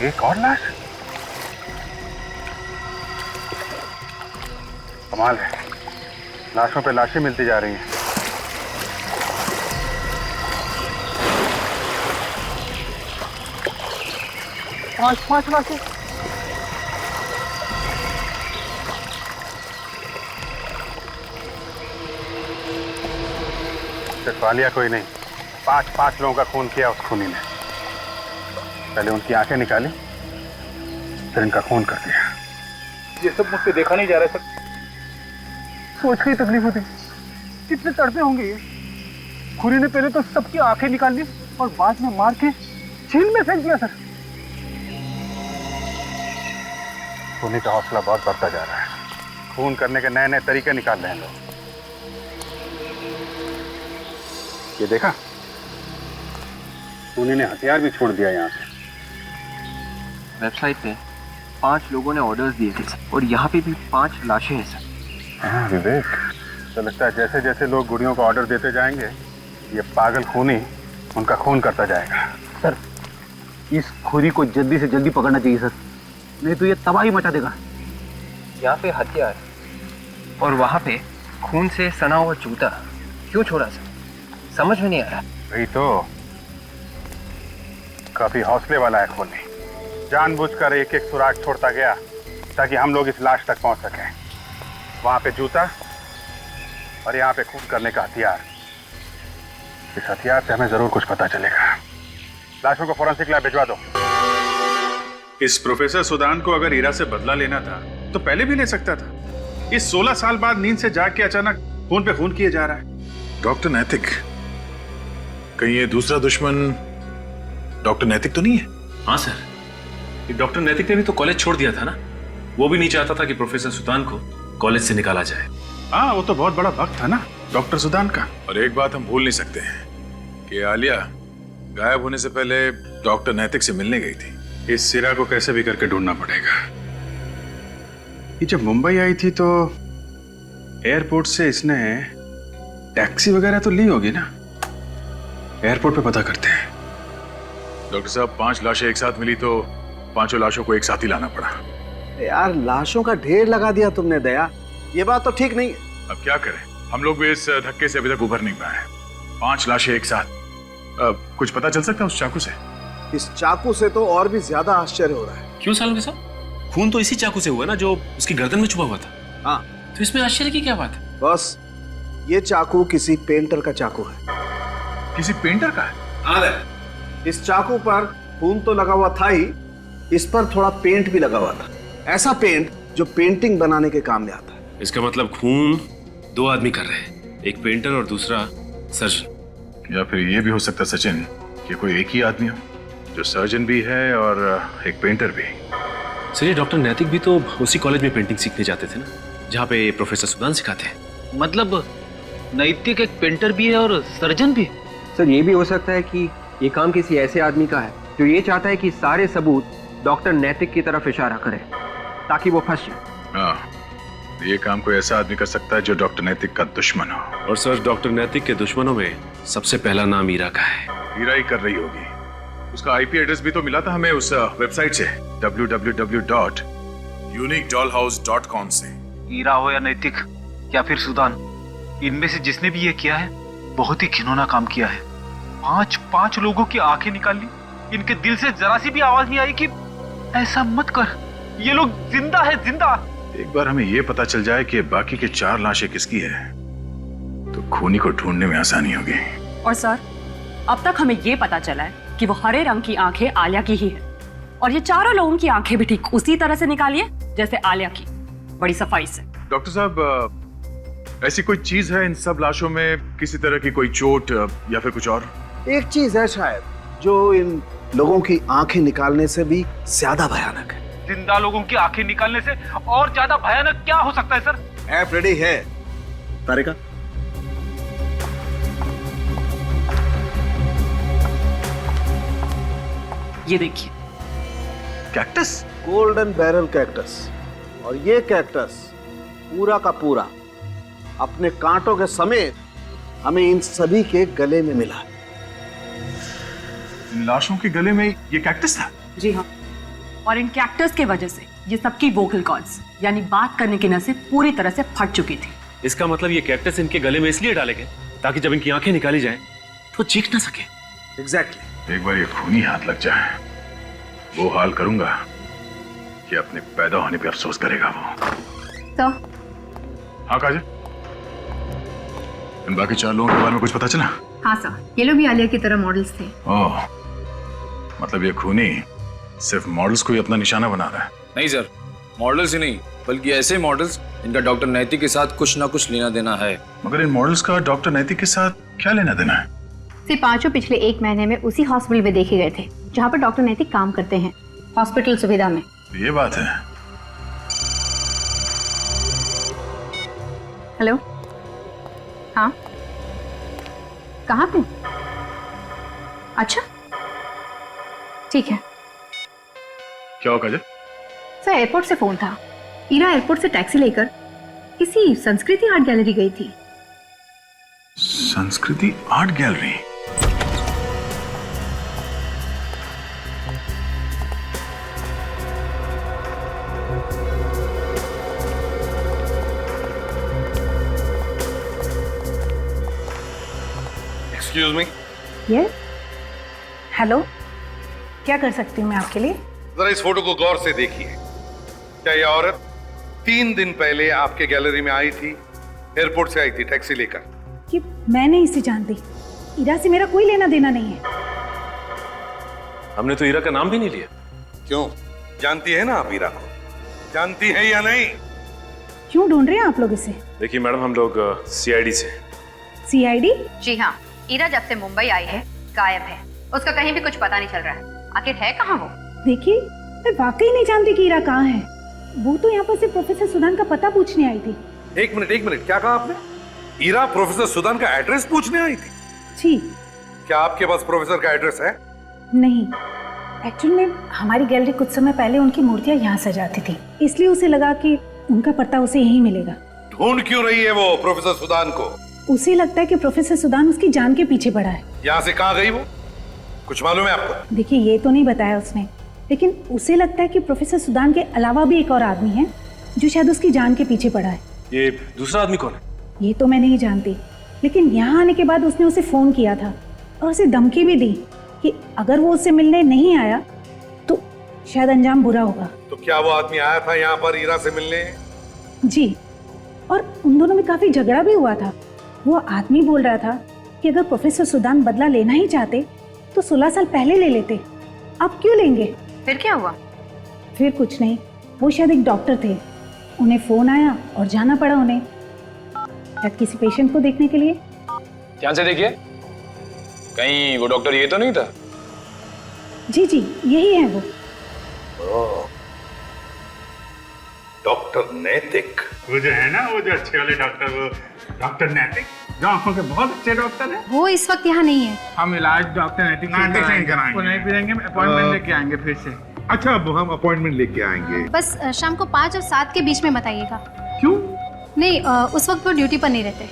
एक और लाश, कमाल है, लाशों पे लाशें मिलती जा रही हैं। पांच लाशें। सिर्फ आलिया कोई नहीं, 5 लोगों का खून किया उस खूनी ने। पहले उनकी आंखें निकाली, फिर इनका खून कर दिया। ये सब मुझसे देखा नहीं जा रहा सर, सोच के ही तकलीफ होती। कितने तड़पे होंगे ये। खूनी ने पहले तो सबकी आंखें निकाल ली और बाद में मार के झील में फेंक दिया सर। खूनी का हौसला बहुत बढ़ता जा रहा है, खून करने के नए नए तरीके निकाल रहे हैं लोग। ये देखा, खूनी ने हथियार भी छोड़ दिया यहाँ पे। वेबसाइट पे 5 लोगों ने ऑर्डर्स दिए थे और यहाँ पे भी 5 लाशें हैं सर। हाँ विवेक, तो लगता है जैसे जैसे लोग गुड़ियों को ऑर्डर देते जाएंगे, ये पागल खूनी उनका खून करता जाएगा। सर, इस खूनी को जल्दी से जल्दी पकड़ना चाहिए सर, नहीं तो ये तबाही मचा देगा। यहाँ पे हथियार और वहाँ पे खून से सना हुआ जूता क्यों छोड़ा सर, समझ में नहीं आ रहा। वही तो, काफी हौसले वाला है खूनी, जानबूझकर एक एक सुराग छोड़ता गया ताकि हम लोग इस लाश तक पहुंच सकें। वहां पे जूता और यहाँ पे खून करने का हथियार। इस हथियार से हमें जरूर कुछ पता चलेगा। लाशों को फोरेंसिक लैब भिजवा दो। इस प्रोफेसर सुदान को अगर हीरा से बदला लेना था तो पहले भी ले सकता था। इस 16 साल बाद नींद से जाग के अचानक खून पे खून किए जा रहा है। डॉक्टर नैतिक, कहीं ये दूसरा दुश्मन डॉक्टर नैतिक तो नहीं है? हाँ सर, ये डॉक्टर नैतिक ने भी तो कॉलेज छोड़ दिया था ना। वो भी नहीं चाहता था कि प्रोफेसर सुदान को कॉलेज से निकाला जाए। हाँ, वो तो बहुत बड़ा भक्त था ना डॉक्टर सुदान का। और एक बात हम भूल नहीं सकते हैं कि आलिया गायब होने से पहले डॉक्टर नैतिक से मिलने गई थी। इस सिरा को कैसे भी करके ढूंढना पड़ेगा। ये जब मुंबई आई थी तो एयरपोर्ट से इसने टैक्सी वगैरह तो ली होगी ना। एयरपोर्ट पे पता करते हैं। डॉक्टर साहब, 5 लाशें एक साथ मिली तो 5 लाशों को एक साथ ही लाना पड़ा। यार, लाशों का ढेर लगा दिया तुमने दया, ये बात तो ठीक नहीं है। अब क्या करें, हम लोग भी इस धक्के से अभी तक उभर नहीं पाए। 5 लाशें एक साथ। कुछ पता चल सकता है उस चाकू से? इस चाकू से तो और भी ज्यादा आश्चर्य हो रहा है। क्यों सालों के साहब? खून तो इसी चाकू से हुआ ना जो उसकी गर्दन में छुपा हुआ था। हाँ, तो इसमें आश्चर्य की क्या बात है? बस ये चाकू किसी पेंटर का चाकू है। किसी पेंटर का है? हाँ, इस चाकू पर खून तो लगा हुआ था ही, इस पर थोड़ा पेंट भी लगा हुआ था। ऐसा पेंट जो पेंटिंग बनाने के काम में आता है। इसका मतलब खून 2 आदमी कर रहे हैं, एक पेंटर और दूसरा सर्जन। या फिर ये भी हो सकता है सचिन कि कोई एक ही आदमी हो जो सर्जन भी है और एक पेंटर भी। सर, ये डॉक्टर नैतिक भी तो उसी कॉलेज में पेंटिंग सीखने जाते थे ना, जहाँ पे प्रोफेसर सुदान सिखाते हैं। मतलब नैतिक एक पेंटर भी है और सर्जन भी? सर, ये भी हो सकता है कि ये काम किसी ऐसे आदमी का है जो ये चाहता है कि सारे सबूत डॉक्टर नैतिक की तरफ इशारा करें ताकि वो फंस जाए। हाँ, ये काम कोई ऐसा आदमी कर सकता है जो डॉक्टर नैतिक का दुश्मन हो। और सर, डॉक्टर नैतिक के दुश्मनों में सबसे पहला नाम ईरा का है। हीरा ही कर रही होगी। उसका आईपी एड्रेस भी तो मिला था हमें उस वेबसाइट से, www.uniquedollhouse.com से। हीरा हो या नैतिक या फिर सुदान, इनमें से जिसने भी ये किया है बहुत ही घिनौना काम किया है। 5 लोगों की आंखें निकाल ली, इनके दिल से जरा सी भी आवाज नहीं आई कि ऐसा मत कर। ये लोग जिंदा है, जिंदा। एक बार हमें ये पता चल जाए कि बाकी के 4 लाशें किसकी है तो खूनी को ढूंढने में आसानी होगी। और सर, अब तक हमें ये पता चला है कि वो हरे रंग की आंखें आलिया की ही है, और ये चारों लोगों की आंखें भी ठीक उसी तरह से निकाली है जैसे आलिया की, बड़ी सफाई से। डॉक्टर साहब, ऐसी कोई चीज है इन सब लाशों में, किसी तरह की कोई चोट या फिर कुछ और? एक चीज है शायद जो इन लोगों की आंखें निकालने से भी ज्यादा भयानक है। जिंदा लोगों की आंखें निकालने से और ज्यादा भयानक क्या हो सकता है सर? ऐप रेडी है तारिका? ये देखिए, कैक्टस, गोल्डन बैरल कैक्टस। और ये कैक्टस पूरा का पूरा अपने कांटों के समेत हमें इन सभी के गले में मिला। इन लाशों के गले में ये कैक्टस था? जी हाँ, और इन कैक्टस के वजह से ये सबकी वोकल कॉर्ड्स यानी बात करने की नसें पूरी तरह से फट चुकी थी। इसका मतलब ये कैक्टस इनके गले में इसलिए डाले गए ताकि जब इनकी आंखें निकाली जाएं तो चीख ना सके। एग्जैक्टली। एक बार ये खूनी हाथ लग जाए, वो हाल करूंगा कि अपने पैदा होने पे अफसोस करेगा वो। तो हाँ काजल, इन बाकी 4 लोगों के बारे में कुछ पता चला? हाँ सर, ये लोग भी आलिया की तरह मॉडल्स थे। ओह, मतलब ये खूनी सिर्फ मॉडल्स को ही अपना निशाना बना रहा है? नहीं सर, मॉडल्स ही नहीं बल्कि ऐसे मॉडल्स इनका डॉक्टर नैतिक के साथ कुछ ना कुछ लेना देना है। मगर इन मॉडल्स का डॉक्टर नैतिक के साथ क्या लेना देना है? से 5 पिछले 1 महीने में उसी हॉस्पिटल में देखे गए थे जहाँ पर डॉक्टर नैतिक काम करते हैं, हॉस्पिटल सुविधा में। ये बात है। हेलो, हाँ, कहाँ पे? अच्छा, ठीक है। क्या हो काजल? सर, एयरपोर्ट से फोन था। ईरा एयरपोर्ट से टैक्सी लेकर किसी संस्कृति आर्ट गैलरी गई थी। संस्कृति art gallery? Excuse me. Yes, hello, क्या कर सकती हूँ मैं आपके लिए? जरा इस फोटो को गौर से देखिए। क्या यह औरत 3 दिन पहले आपके गैलरी में आई थी? एयरपोर्ट से आई थी टैक्सी लेकर। कि मैं नहीं इसे जानती, ईरा से मेरा कोई लेना देना नहीं है। हमने तो ईरा का नाम भी नहीं लिया। क्यों, जानती है ना आप ईरा को? जानती है या नहीं? क्यों ढूंढ रहे हैं आप लोग इसे? देखिए मैडम, हम लोग सीआईडी से। सीआईडी? जी हाँ, ईरा जब से मुंबई आई है गायब है, उसका कहीं भी कुछ पता नहीं चल रहा है। आखिर है कहाँ वो? देखिए, मैं वाकई नहीं जानती कि ईरा कहाँ है। वो तो यहाँ पर सिर्फ प्रोफेसर सुदान का पता पूछने आई थी। एक मिनट, क्या कहा आपने? ईरा प्रोफेसर सुदान का एड्रेस पूछने आई थी? जी। क्या आपके पास प्रोफेसर का एड्रेस है? नहीं, एक्चुअली में हमारी गैलरी कुछ समय पहले उनकी मूर्तियां यहाँ सजाती थी, इसलिए उसे लगा कि उनका पता उसे यहीं मिलेगा। ढूंढ क्यों रही है वो प्रोफेसर सुदान को? उसे लगता है कि प्रोफेसर सुदान उसकी जान के पीछे पड़ा है। यहाँ से कहाँ गई वो? कुछ मालूम है आपको? देखिए, ये तो नहीं बताया उसने, लेकिन उसे लगता है कि प्रोफेसर सुदान के अलावा भी एक और आदमी है जो शायद उसकी जान के पीछे पड़ा है। ये दूसरा आदमी कौन है? ये तो मैं नहीं जानती, लेकिन यहाँ आने के बाद उसने उसे फोन किया था और उसे धमकी भी दी कि अगर वो उससे मिलने नहीं आया तो शायद अंजाम बुरा होगा। तो क्या वो आदमी आया था यहाँ पर ईरा से मिलने? जी, और उन दोनों में काफी झगड़ा भी हुआ था। वो आदमी बोल रहा था कि अगर प्रोफेसर सुदान बदला लेना ही चाहते तो 16 साल पहले ले लेते, अब क्यों लेंगे? फिर क्या हुआ? फिर कुछ नहीं, वो शायद एक डॉक्टर थे, उन्हें फोन आया और जाना पड़ा उन्हें, शायद किसी पेशेंट को देखने के लिए। ध्यान से देखिए, कहीं वो डॉक्टर ये तो नहीं था? जी जी, यही है वो। डॉक्टर नैतिक? वो जो है ना, वो जो अच्छे वाले डॉक्टर, वो डॉक्टर नैतिक जो आंखों के बहुत अच्छे डॉक्टर है। वो इस वक्त यहाँ नहीं है। हम इलाज डॉक्टर नैतिक से ही कराएंगे। वो नहीं फिरेंगे, अपॉइंटमेंट लेके आएंगे फिर से। अच्छा, अब हम अपॉइंटमेंट लेके आएंगे। बस शाम को 5 और 7 के बीच में बताइएगा। क्यों? नहीं, उस वक्त वो ड्यूटी पर नहीं रहते।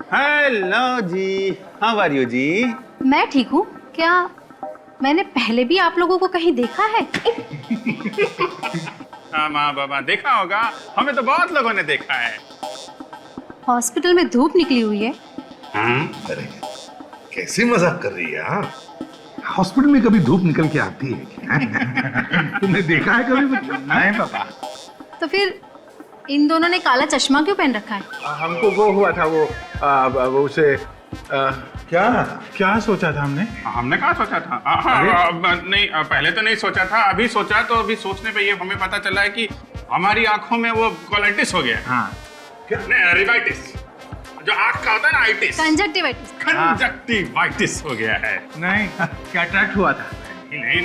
Hello ji, how are you ji? मैं ठीक हूँ। क्या मैंने पहले भी आप लोगों को कहीं देखा है? हाँ माँ बाबा देखा होगा, हमें तो बहुत लोगों ने देखा है। हॉस्पिटल में धूप निकली हुई है। अरे कैसी मजाक कर रही है? हाँ, हॉस्पिटल में कभी धूप निकल के आती है क्या? तुमने देखा है कभी? नहीं पापा। तो फिर इन दोनों ने काला चश्मा क्यों पहन रखा है? हमको वो हुआ था, वो उसे क्या सोचा था हमने? हमने कहा सोचा था? नहीं, पहले तो नहीं सोचा था, अभी सोचा, तो अभी सोचने पे ये हमें पता चला है कि हमारी आंखों में वो कोलाइटिस हो गया। हाँ। नहीं, रिवाइटिस, जो आंख का होता है ना, आइटिस, कंजक्टिवाइटिस। कंजक्टिवाइटिस हो गया है। नहीं, कैटरैक्ट हुआ था। नहीं,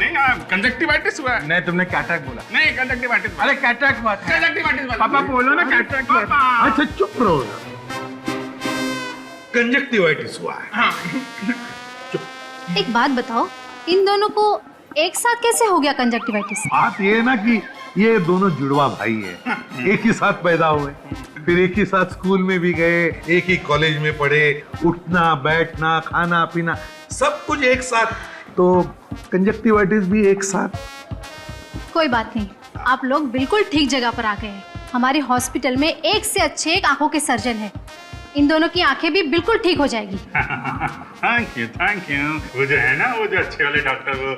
कंजक्टिवाइटिस हुआ है। नहीं, तुमने कैटरैक्ट बोला। नहीं, कंजक्टिवाइटिस। अरे कैटरैक्ट हुआ था। कंजक्टिवाइटिस पापा बोलो ना, कैटरैक्ट हुआ था। अच्छा चुप रहो, कंजक्टिवाइटिस हुआ है। हाँ। एक बात बताओ, इन दोनों को एक साथ कैसे हो गया कंजक्टिवाइटिस? बात ये है ना कि ये दोनों जुड़वा भाई है, एक ही साथ पैदा हुए, फिर एक ही साथ स्कूल में भी गए, एक ही कॉलेज में पढ़े, उठना बैठना खाना पीना सब कुछ एक साथ, तो कंजक्टिवाइटिस भी एक साथ। कोई बात नहीं, आप लोग बिल्कुल ठीक जगह पर आ गए हैं। हमारे हॉस्पिटल में एक से अच्छे एक आंखों के सर्जन हैं। इन दोनों की आंखें भी बिल्कुल ठीक हो जाएगी। Thank you. वो जो है ना, वो जो अच्छे वाले डॉक्टर, वो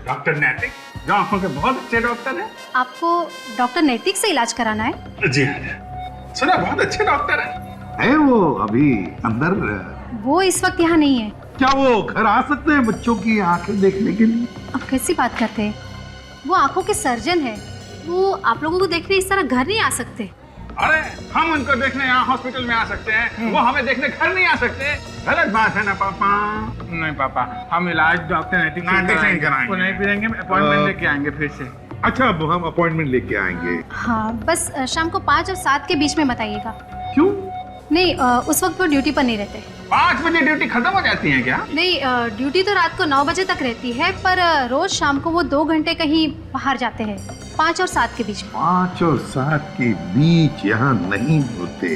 डॉक्टर नैतिक, जो आंखों के बहुत अच्छे डॉक्टर है। आपको डॉक्टर नैतिक से इलाज कराना है? जी हाँ, सुना बहुत अच्छे डॉक्टर है वो अभी अंदर? वो इस वक्त यहाँ नहीं है। क्या वो घर आ सकते हैं बच्चों की आंखें देखने के लिए? आप कैसी बात करते हैं? वो आंखों के सर्जन है, वो आप लोगों को देखने इस तरह घर नहीं आ सकते। अरे हम उनको देखने यहाँ हॉस्पिटल में आ सकते हैं, वो हमें देखने घर नहीं आ सकते। गलत बात है ना पापा? नहीं पापा, हम इलाज डॉक्टर नैतिक से कराएंगे। नहीं फिरेंगे, अपॉइंटमेंट लेके आएंगे फिर से। अच्छा, अब हम अपॉइंटमेंट लेके आएंगे। हाँ, बस शाम को 5 और 7 के बीच में बताइएगा। क्यों? नहीं, उस वक्त वो ड्यूटी पर नहीं रहते। 5 बजे ड्यूटी खत्म हो जाती है क्या? नहीं, ड्यूटी तो रात को 9 बजे तक रहती है, पर रोज शाम को वो 2 घंटे कहीं बाहर जाते हैं, 5 और 7 के बीच में। 5 और 7 के बीच यहाँ नहीं होते।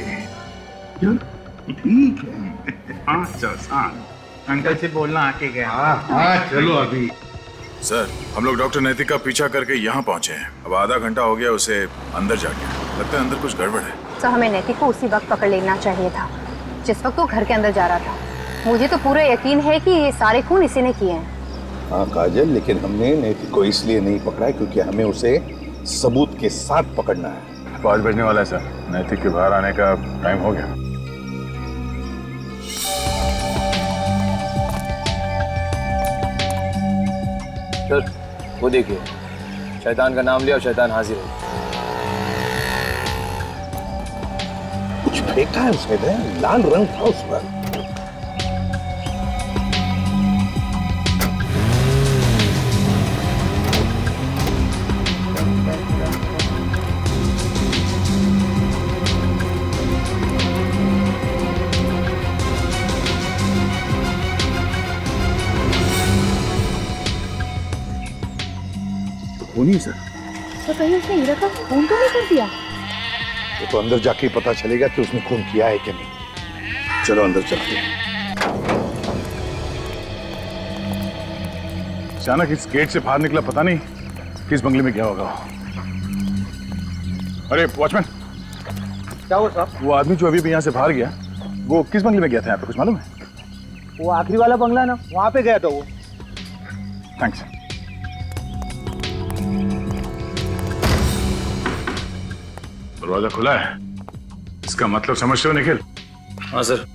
ठीक है। 5 और 7। अंकल से बोलना आके गया। हाँ, चलो अभी। सर, हम लोग डॉक्टर नैतिक का पीछा करके यहाँ पहुँचे हैं। अब आधा घंटा हो गया उसे अंदर जाके, लगता है अंदर कुछ गड़बड़ है। तो हमें नैतिक को उसी वक्त पकड़ लेना चाहिए था जिस वक्त वो घर के अंदर जा रहा था। मुझे तो पूरा यकीन है कि ये सारे खून इसी ने किए हैं। हाँ काजल, लेकिन हमने नैतिक को इसलिए नहीं पकड़ा है क्योंकि हमें उसे सबूत के साथ पकड़ना है। 5 बजने वाला है सर, नैतिक के बाहर आने का टाइम हो गया। सर, वो देखिए, शैतान का नाम लिया और शैतान हाजिर हो। कुछ फेंका है उसने, लाल रंग था उस पर। नहीं सर, तो कहीं उसने हीरा का खून तो नहीं कर दिया? वो तो अंदर जाके पता चलेगा कि उसने खून किया है कि नहीं। चलो अंदर चलते हैं। अचानक इस गेट से बाहर निकला, पता नहीं किस बंगले में गया होगा। अरे वॉचमैन, क्या हुआ साहब? वो आदमी जो अभी भी यहाँ से बाहर गया, वो किस बंगले में गया था? यहाँ पे कुछ मालूम है? वो आखिरी वाला बंगला ना, वहाँ पे गया था वो। थैंक्स। दरवाजा खुला है, इसका मतलब समझते हो निखिल? हाँ सर,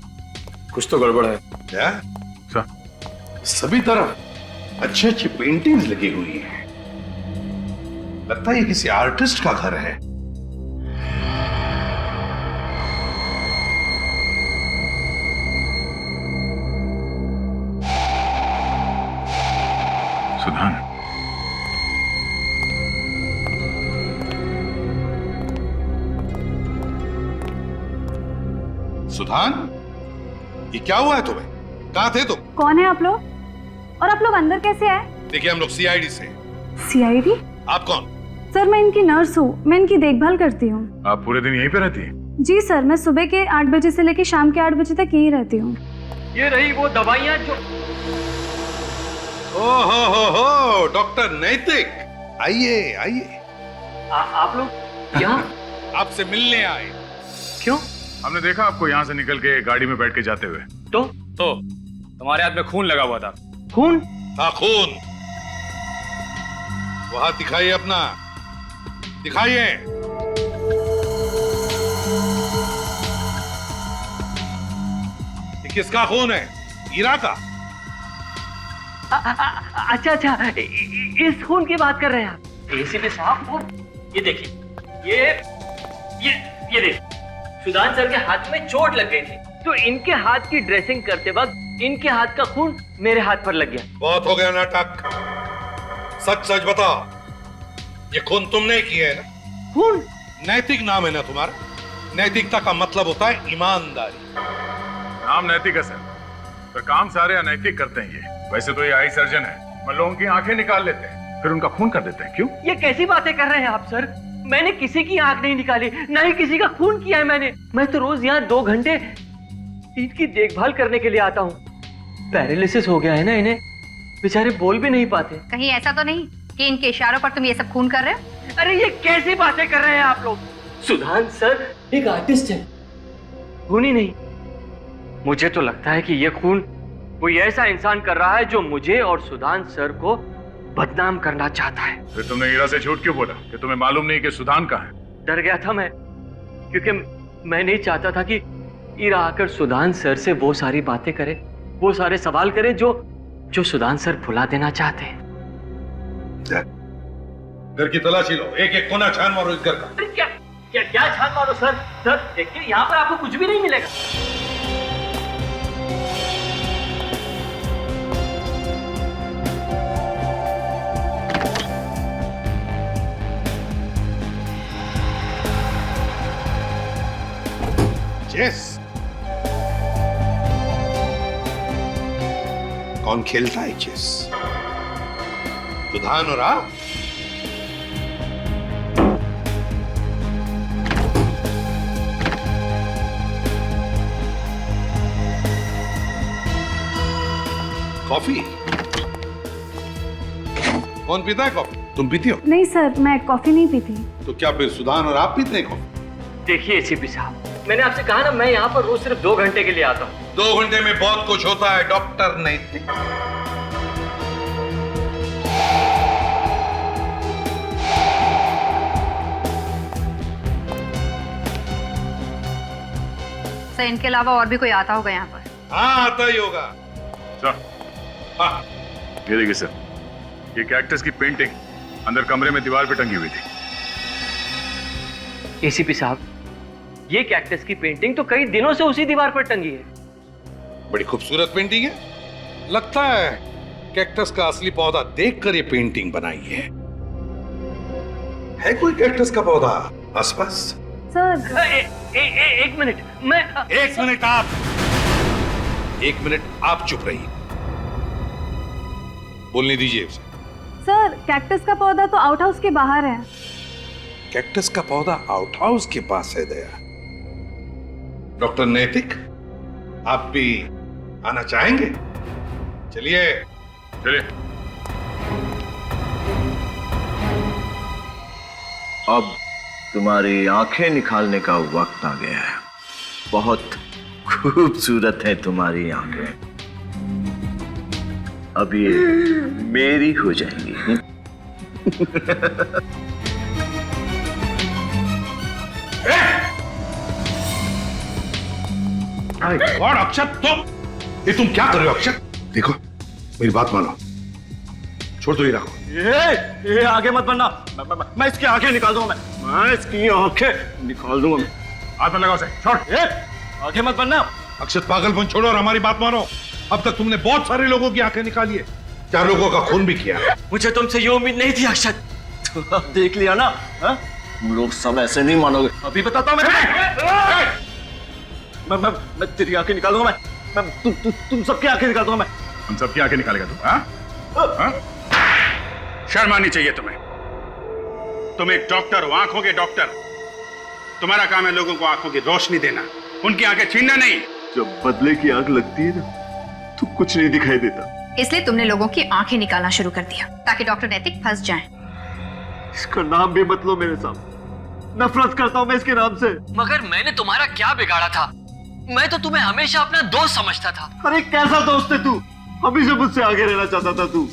कुछ तो गड़बड़ है। क्या सर? सभी तरफ अच्छी अच्छी पेंटिंग्स लगी हुई हैं। लगता है ये किसी आर्टिस्ट का घर है। सुधान, सुधान, ये क्या हुआ है तुम्हें? कहाँ थे तुम? कौन है आप लोग? और आप लोग अंदर कैसे आए? देखिए, हम लोग सीआईडी से। सीआईडी? आप कौन? सर, मैं इनकी नर्स हूँ, मैं इनकी देखभाल करती हूँ। आप पूरे दिन यहीं पे रहती हैं? जी सर, मैं सुबह के 8 बजे से लेकर शाम के 8 बजे तक यहीं रहती हूँ। ये रही वो दवाइयाँ जो... हो डॉक्टर नैतिक, आइए आइए। आप लोग यहाँ? आपसे मिलने आए। क्यों? हमने देखा आपको यहाँ से निकल के गाड़ी में बैठ के जाते हुए। तो तुम्हारे हाथ में खून लगा हुआ था। खून? हाँ, खून। वहां दिखाइए अपना, दिखाइए। ये किसका खून है? ईरा का? अच्छा, इस खून की बात कर रहे हैं आप? एसीपी साहब, वो ये देखिए, ये देखिए, सुदान सर के हाथ में चोट लग गई थी, तो इनके हाथ की ड्रेसिंग करते वक्त इनके हाथ का खून मेरे हाथ पर लग गया। बहुत हो गया नाटक, सच सच बताओ, ये खून तुमने किया है ना? खून? नैतिक नाम है ना तुम्हारा? नैतिकता का मतलब होता है ईमानदारी। नाम नैतिक है सर, पर काम सारे अनैतिक करते हैं ये। वैसे तो ये आई सर्जन है, मैं लोगों की आंखें निकाल लेते हैं, फिर उनका खून कर देते हैं। क्यों? ये कैसी बातें कर रहे हैं आप सर? मैंने किसी की आंख नहीं निकाली, ना ही किसी का खून किया है मैंने। मैं तो रोज यहाँ 2 घंटे इनकी देखभाल करने के लिए आता हूँ। पैरालिसिस हो गया है ना इन्हें, बेचारे बोल भी नहीं पाते। कहीं ऐसा तो नहीं कि इनके इशारों पर तुम ये सब खून कर रहे हो? अरे ये कैसी बातें कर रहे हैं आप लोग? सुधान सर एक आर्टिस्ट है, खून ही नहीं। मुझे तो लगता है कि ये खून कोई ऐसा इंसान कर रहा है जो मुझे और सुधान सर को बदनाम करना चाहता है। फिर तुमने ईरा से झूठ क्यों बोला कि तुम्हें मालूम नहीं कि सुधान कहाँ है? डर गया था मैं, क्योंकि मैं नहीं चाहता था कि ईरा आकर सुधान सर से वो सारी बातें करे, वो सारे सवाल करे जो सुधान सर भुला देना चाहते हैं। घर की तलाशी लो, एक एक कोना छान मारो इस घर का। अरे क्या छान मारो सर? सर देखिए, यहाँ पर आपको कुछ भी नहीं मिलेगा। चेस कौन खेलता है चेस? सुधान और आप? कॉफी कौन पीता है? कॉफी तुम पीती हो? नहीं सर, मैं कॉफी नहीं पीती। तो क्या फिर सुधान और आप पीते हैं कॉफी? देखिए एसीपी साहब, मैंने आपसे कहा ना, मैं यहाँ पर रोज सिर्फ 2 घंटे के लिए आता हूँ। 2 घंटे में बहुत कुछ होता है डॉक्टर नैतिक। सर, इनके अलावा और भी कोई आता होगा यहाँ पर? हाँ, आता ही होगा। सर, हाँ, ये देखिए सर, ये कैक्टस की पेंटिंग अंदर कमरे में दीवार पे टंगी हुई थी। एसीपी साहब, ये कैक्टस की पेंटिंग तो कई दिनों से उसी दीवार पर टंगी है। बड़ी खूबसूरत पेंटिंग है। लगता है कैक्टस का असली पौधा देखकर ये पेंटिंग बनाई है कोई कैक्टस का पौधा आसपास? सर एक मिनट, मैं 1 मिनट आप 1 मिनट आप चुप रहिए, बोलने दीजिए उसे। सर, कैक्टस का पौधा तो आउट हाउस के बाहर है। कैक्टस का पौधा आउट हाउस के पास है दया। डॉक्टर नैतिक, आप भी आना चाहेंगे? चलिए चलिए। अब तुम्हारी आंखें निकालने का वक्त आ गया है। बहुत खूबसूरत है तुम्हारी आंखें, अब ये मेरी हो जाएंगी। और अक्षत, तुम क्या कर रहे हो? अक्षत देखो, मेरी बात मानो, छोड़ दो हीरा को। ये आगे मत बढ़ना। मैं इसकी आंखें निकाल दूंगा। मैं इसकी आंखें निकाल दूंगा। हाथ में लगाओ से, छोड़। आगे मत बढ़ना। अक्षत, पागलपन छोड़ो और हमारी बात मानो। अब तक तुमने बहुत सारे लोगों की आंखें निकाली है, 4 लोगों का खून भी किया। मुझे तुमसे ये उम्मीद नहीं थी अक्षत। तो अब देख लिया ना, हा? तुम लोग सब ऐसे नहीं मानोगे। अभी बताता हूँ मैं तेरी आंखें निकालूंगा। मैं तुम सबकी आंखें निकाल दूंगा। मैं हम सबकी आंखें निकालेगा तू? हाँ? शर्म आनी चाहिए तुम्हें। तुम एक डॉक्टर हो, आंखों के डॉक्टर। तुम्हारा काम है लोगों को आंखों की रोशनी देना, उनकी आंखें छीनना नहीं। जब बदले की आग लगती है ना, तो कुछ नहीं दिखाई देता। इसलिए तुमने लोगों की आंखें निकालना शुरू कर दिया ताकि डॉक्टर नैतिक फंस जाएं। इसका नाम भी मत लो मेरे सामने। नफरत करता हूं मैं इसके नाम से। मगर मैंने तुम्हारा क्या बिगाड़ा था? मैं तो तुम्हें हमेशा अपना दोस्त समझता था। अरे कैसा दोस्त है तू? हमेशा मुझसे आगे रहना चाहता था तू।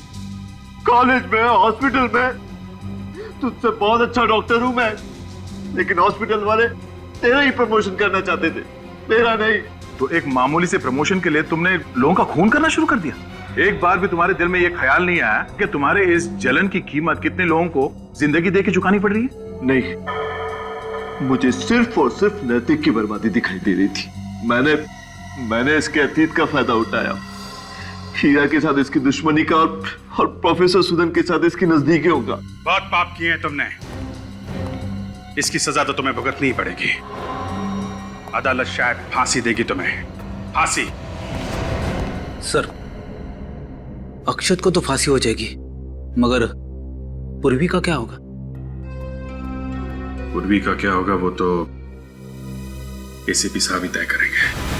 कॉलेज में, हॉस्पिटल में तुझसे बहुत अच्छा डॉक्टर हूं मैं, लेकिन हॉस्पिटल वाले तेरा ही प्रमोशन करना चाहते थे, मेरा नहीं। तो एक मामूली से प्रमोशन के लिए तुमने लोगों का खून करना शुरू कर दिया। एक बार भी तुम्हारे दिल में यह ख्याल नहीं आया कि तुम्हारे इस जलन की कीमत कितने लोगों को जिंदगी दे के चुकानी पड़ रही है? नहीं, मुझे सिर्फ और सिर्फ नैतिक की बर्बादी दिखाई दे रही थी। मैंने इसके अतीत का फायदा उठाया, हीरा के साथ इसकी दुश्मनी का और प्रोफेसर सुदन के साथ इसकी नजदीकियों का। बहुत पाप किए हैं तुमने, इसकी सजा तो तुम्हें भुगतनी ही पड़ेगी। अदालत शायद फांसी देगी तुम्हें, फांसी। सर, अक्षत को तो फांसी हो जाएगी, मगर पूर्वी का क्या होगा? पूर्वी का क्या होगा वो तो एसीपी साहब ही तय करेंगे।